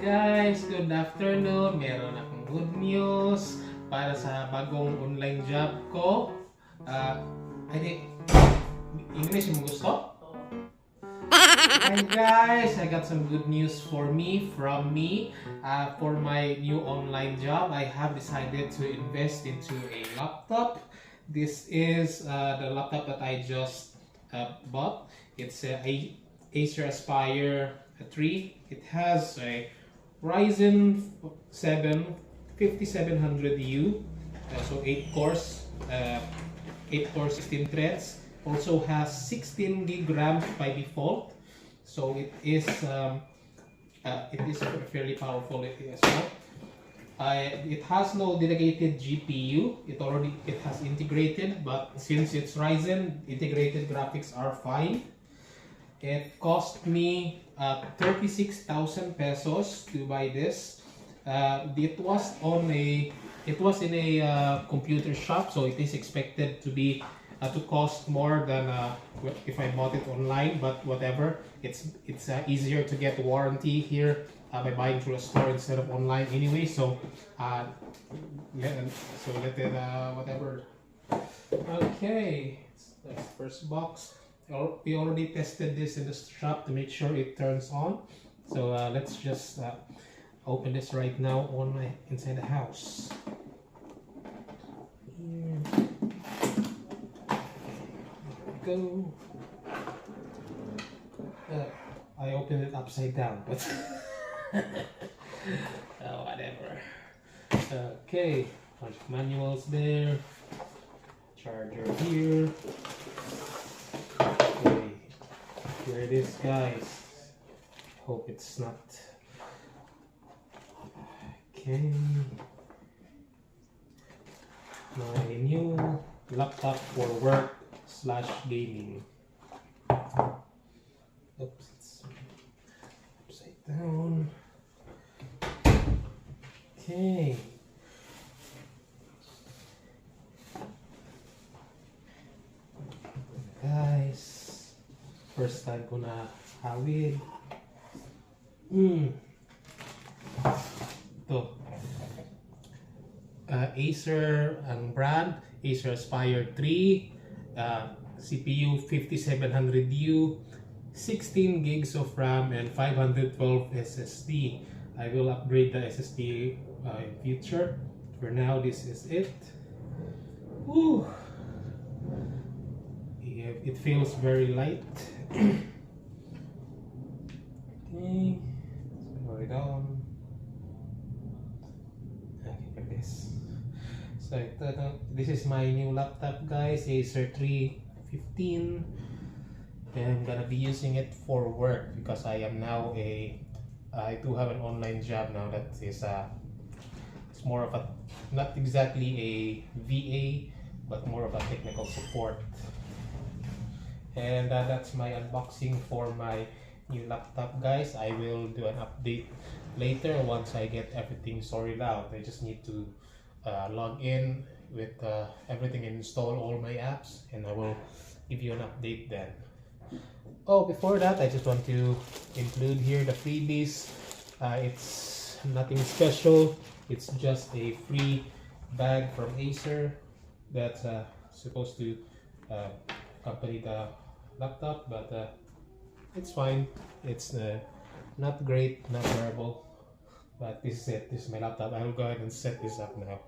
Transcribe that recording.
Guys, good afternoon. Meron akong good news para sa bagong online job ko. Ay di, English mo gusto? Hi guys, I got some good news for me, from me. For my new online job, I have decided to invest into a laptop. This is the laptop that I just bought. It's a Acer Aspire 3. It has a Ryzen 7 5700U, so 8 cores, 16 threads. Also has 16 gig RAM by default, so it is fairly powerful as well. It has no dedicated GPU. It has integrated, but since it's Ryzen, integrated graphics are fine. It cost me 36,000 pesos to buy this. It was in a computer shop, so it is expected to be to cost more than if I bought it online. But whatever, it's easier to get warranty here by buying through a store instead of online anyway. So let it whatever. Okay, that's the first box. We already tested this in the shop to make sure it turns on. So let's just open this right now inside the house. Here we go. I opened it upside down, but whatever. Okay, bunch of manuals there. Charger here. Okay, here it is, guys. Hope it's not. Okay, my new laptop for work / gaming. Oops, it's upside down. Okay. Guys, first time ko na hawid. Ito. Acer ang brand, Acer Aspire 3, CPU 5700U, 16 gigs of RAM and 512 SSD. I will upgrade the SSD in future. For now, this is it. Woo! It feels very light. Okay, slow it down. Okay, like this. So this is my new laptop, guys, Acer 315, and I'm gonna be using it for work because I do have an online job now that is it's more of a, not exactly a VA, but more of a technical support. And that's my unboxing for my new laptop, guys. I will do an update later once I get everything sorted out. I just need to log in with everything and install all my apps, and I will give you an update then. Oh, before that, I just want to include here the freebies. It's nothing special. It's just a free bag from Acer that's supposed to accompany the laptop, but it's fine. It's not great, not wearable, but this is it. This is my laptop. I will go ahead and set this up now.